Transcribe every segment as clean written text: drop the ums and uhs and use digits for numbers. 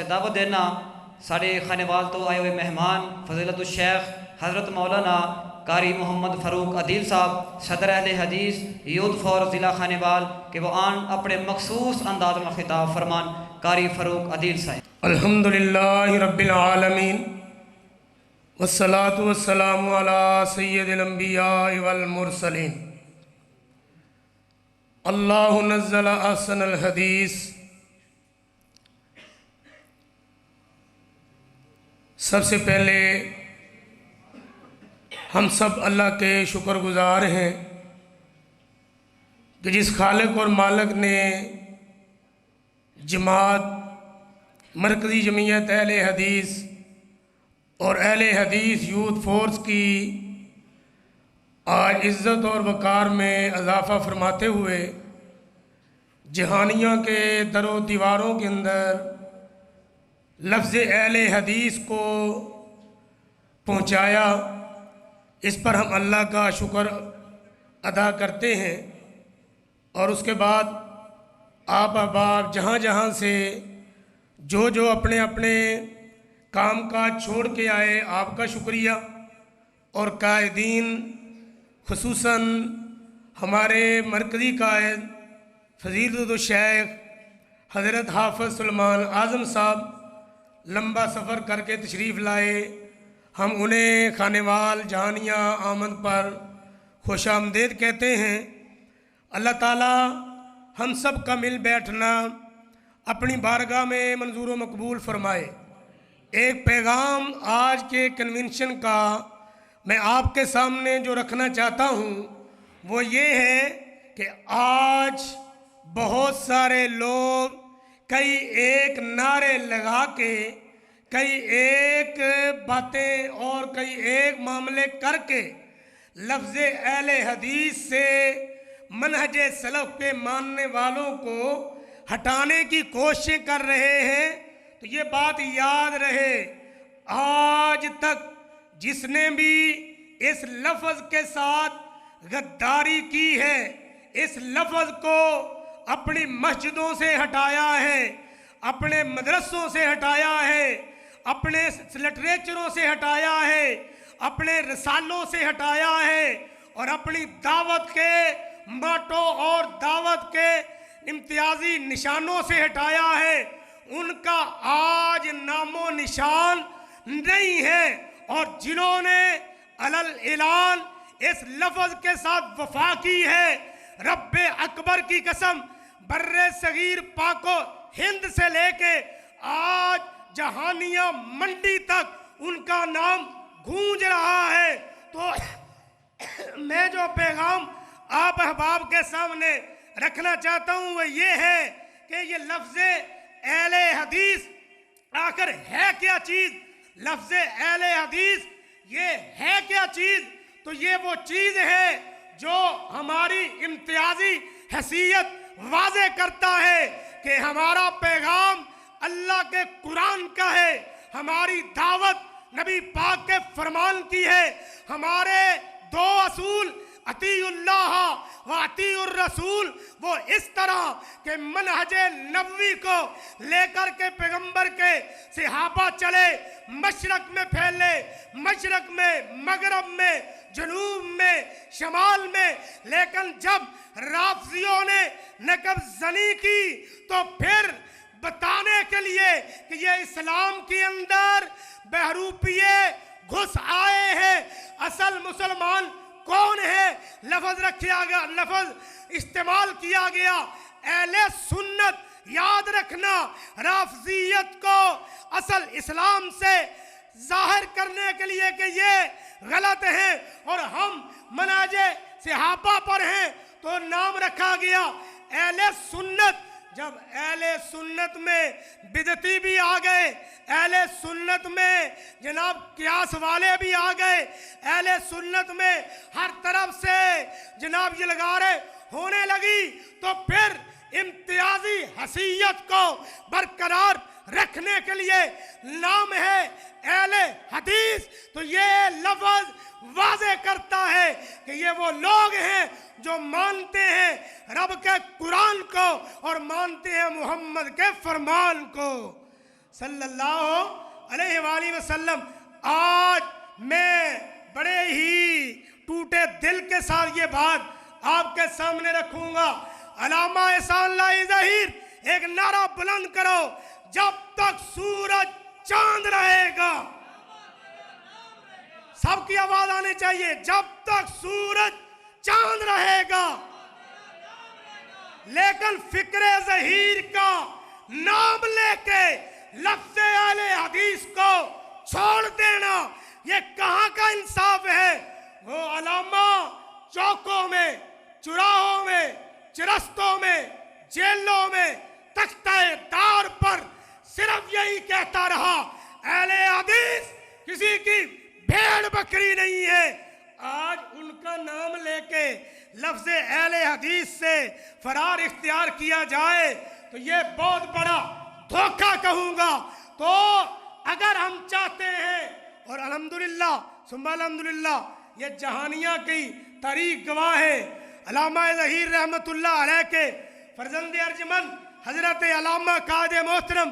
वास्ते दावत देना। साढ़े खानेवाल तो आए हुए मेहमान फजीलतुल शेख हज़रत मौलाना कारी मोहम्मद फ़ारूक अदील साहब सदर अहले हदीस यूथ फॉर ज़िला खानेवाल के वो आन अपने मखसूस अंदाज में खिताब फरमान। कारी फ़ारूक अदील साहब। अल्हम्दुलिल्लाहि रब्बिल आलमीन वस्सलातु वस्सलामु अला सय्यदिल अंबिया वल मुरसलीन। अल्लाहु नज़्ज़ल अहसनल हदीस। सबसे पहले हम सब अल्लाह के शुक्रगुजार हैं कि जिस खालिक और मालिक ने जमात मरकज़ी जमीयत अहले हदीस और अहले हदीस यूथ फोर्स की आज इज़्ज़त और वक़ार में इजाफ़ा फरमाते हुए जहानिया के दरो दीवारों के अंदर लफ्ज़ अहले हदीस को पहुँचाया, इस पर हम अल्लाह का शुक्र अदा करते हैं। और उसके बाद आप अहबाब जहाँ जहाँ से जो जो अपने अपने काम काज छोड़ के आए, आपका शुक्रिया। और कायदीन खुसूसन हमारे मरकज़ी कायद फजीलतुल शेख हज़रत हाफ़िज़ सुलेमान आज़म साहब लंबा सफ़र करके तशरीफ़ लाए, हम उन्हें खानेवाल जहानिया आमद पर खुश आमदीद कहते हैं। अल्लाह ताला हम सब का मिल बैठना अपनी बारगाह में मंजूर व मकबूल फरमाए। एक पैगाम आज के कन्वेंशन का मैं आपके सामने जो रखना चाहता हूँ वो ये है कि आज बहुत सारे लोग कई एक नारे लगा के, कई एक बातें और कई एक मामले करके लफ्ज़ अहले हदीस से मनहज सलफ़ के मानने वालों को हटाने की कोशिश कर रहे हैं। तो ये बात याद रहे, आज तक जिसने भी इस लफ्ज़ के साथ गद्दारी की है, इस लफ्ज़ को अपनी मस्जिदों से हटाया है, अपने मदरसों से हटाया है, अपने लिटरेचरों से हटाया है, अपने रसालों से हटाया है और अपनी दावत के माटो और दावत के इम्तियाजी निशानों से हटाया है, उनका आज नामो निशान नहीं है। और जिन्होंने अलल ऐलान इस लफ्ज़ के साथ वफा की है, रब्बे अकबर की कसम, बर्रे सगीर पाको हिंद से लेके आज जहानिया मंडी तक उनका नाम गूंज रहा है। तो मैं जो पैगाम आप अहबाब के सामने रखना चाहता हूँ वो ये है कि ये लफ्ज़ अहले हदीस आखिर है क्या चीज़। लफ्ज़ अहले हदीस ये है क्या चीज़? तो ये वो चीज़ है जो हमारी इम्तियाजी हैसियत वाज़े करता है कि हमारा पैगाम अल्लाह के कुरान का है, हमारी दावत नबी पाक के फरमान की है। हमारे दो असूल अतीउल्लाह व अतीउर रसूल वो इस तरह के मनहजे नबवी को लेकर के पैगंबर के सहाबा चले, मशरक में फैले, मशरक में, मगरब में, जनूब में, शमाल में। लेकिन जब राफजियों ने नकबज़नी की तो फिर बताने के लिए कि ये इस्लाम के अंदर बहरूपिये घुस आए हैं, असल मुसलमान कौन है, लफ्ज़ रखा गया, लफ्ज़ इस्तेमाल किया गया अहले सुन्नत। याद रखना, राफजियत को असल इस्लाम से जाहिर करने के लिए कि ये गलत है और हम मनाजे सहाबा पर हैं तो नाम रखा गया अहले सुन्नत। जब अहले सुन्नत में बिदती भी आ गए, अहले सुन्नत में जनाब कियास वाले भी आ गए, अहले सुन्नत में हर तरफ से जनाब ये लगा रहे होने लगी, तो फिर इम्तियाजी हसीयत को बरकरार रखने के लिए नाम है अहले हदीस। तो ये लफ्ज़ वाज़े करता है कि ये वो लोग हैं जो मानते हैं रब के कुरान को और मानते हैं मोहम्मद के फरमान को। सल्लल्लाहु अलैहि वसल्लम। आज मैं बड़े ही टूटे दिल के साथ ये बात आपके सामने रखूंगा। अल्लामा एहसान लाई ज़हीर, एक नारा बुलंद करो, जब तक सूरज चांद रहेगा। सबकी आवाज आनी चाहिए, जब तक सूरज चांद रहेगा। लेकिन फिक्रे ज़हीर का नाम लेके लफ्ज़े आले हदीस को छोड़ देना, ये कहाँ का इंसाफ है। वो अल्लामा चौकों में, चुराहों में, चिरस्तों में, जेलों में, तख्ते-ए-दार पर सिर्फ यही कहता रहा, अहले हदीस किसी की भेड़ बकरी नहीं है। आज उनका नाम लेके लफ्ज़े अहले हदीस से फरार इख्तियार किया जाए तो ये बहुत बड़ा धोखा कहूँगा। तो अगर हम चाहते हैं, और अल्हम्दुलिल्लाह सुम्मा अल्हम्दुलिल्लाह ये जहानिया की तारीख गवाह है, अल्लामा ज़हीर रहमतुल्लाह अलैह के फर्जंद अर्जमन हजरत अल्लामा कादे मोहतरम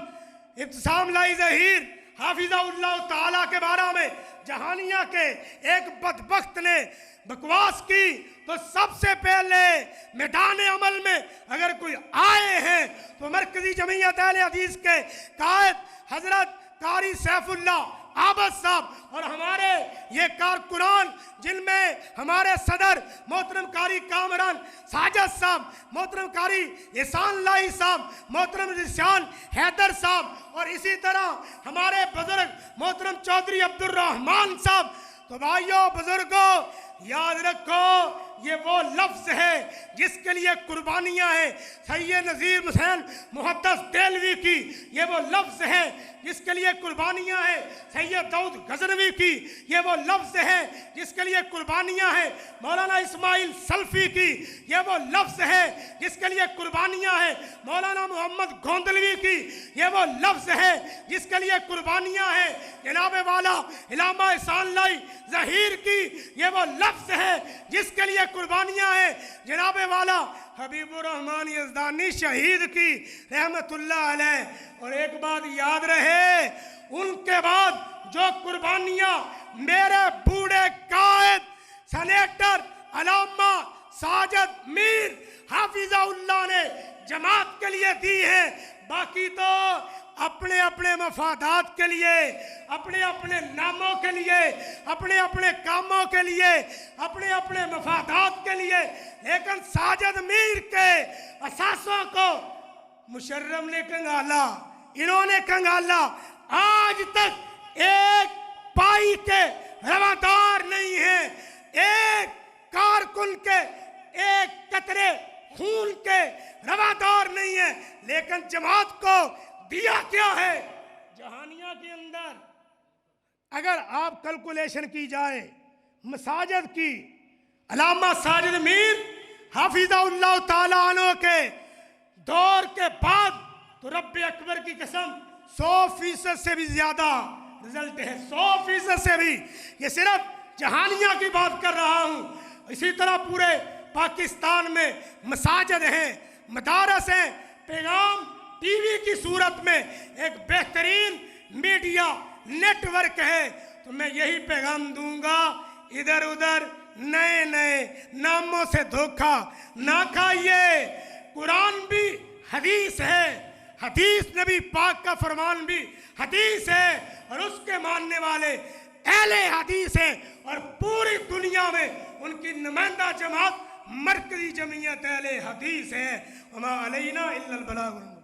इब्तिसाम लाई ज़हीर हाफिज़हुल्लाह ताला के बारे में जहानिया के एक बदबख्त ने बकवास की तो सबसे पहले मैदान अमल में अगर कोई आए हैं तो मरकजी जमीयत अहले हदीस के कायद हजरत कारी सैफुल्लाह आबद साहब और हमारे ये कारकुनान जिनमें हमारे सदर मोहतरम कारी कामरान साजद साहब, मोहतरम कारी एहसान लाई साहब, मोहतरम रिशान हैदर साहब और इसी तरह हमारे बुजुर्ग मोहतरम चौधरी अब्दुल रहमान साहब। तो भाइयों बुजुर्गों, याद रखो ये वो लफ्ज़ है जिसके लिए कुर्बानियाँ हैं। सैयद नज़ीर हुसैन मुहद्दिस देलवी की ये वो लफ्ज़ है जिसके लिए कुर्बानियाँ हैं। सैयद दाऊद गज़नवी की ये वो लफ्ज़ है जिसके लिए कुर्बानियाँ हैं। मौलाना इस्माइल सल्फ़ी की ये वो लफ्ज़ है जिसके लिए कुर्बानियाँ हैं। मौलाना मोहम्मद गोंदलवी की ये वो लफ्ज़ है जिसके लिए कुर्बानियाँ हैं। जनाब वाला अल्लामा एहसान लाई ज़हीर की ये वो लफ्ज़ है जिसके लिए कुर्बानियाँ हैं। जनाब वाला हबीबुर रहमान यज़दानी शहीद की रहमतुल्लाह अलैह। और एक बात याद रहे, उनके बाद जो कुर्बानियाँ मेरे बूढ़े कायद सेनेटर अल्लामा साजद मीर हाफिज़हुल्लाह ने जमात के लिए दी है, बाकी तो अपने अपने मफादात के लिए, अपने अपने नामों के लिए, अपने अपने कामों के लिए, अपने अपने मफादात के लिए। लेकिन साजद मीर के असासों को मुशर्रफ ने कंगाला, इन्होंने कंगाला। आज तक एक पाई के रवादार नहीं है, एक कारकुन के एक कतरे खून के रवादार नहीं है। लेकिन जमात को दिया क्या है? जहानिया के अंदर अगर आप कैलकुलेशन की जाए मसाजिद की, अल्लामा साजिद मीर हाफिज़हुल्लाह ताला अन्हु के दौर के बाद तो रब्बे अकबर की कसम 100% से भी ज्यादा रिजल्ट है, 100% से भी। ये सिर्फ जहानिया की बात कर रहा हूँ। इसी तरह पूरे पाकिस्तान में मसाजिद हैं, मदारस हैं, पैगाम टीवी की सूरत में एक बेहतरीन मीडिया नेटवर्क है। तो मैं यही पैगाम दूंगा, इधर उधर नए नए नामों से धोखा ना खाइए। कुरान भी हदीस है, हदीस नबी पाक का फरमान भी हदीस है और उसके मानने वाले अहले हदीस हैं और पूरी दुनिया में उनकी नुमाइंदा जमात मरकजी जमीयत अहले हदीस है। वमा अलैना इल्लल बलागुल।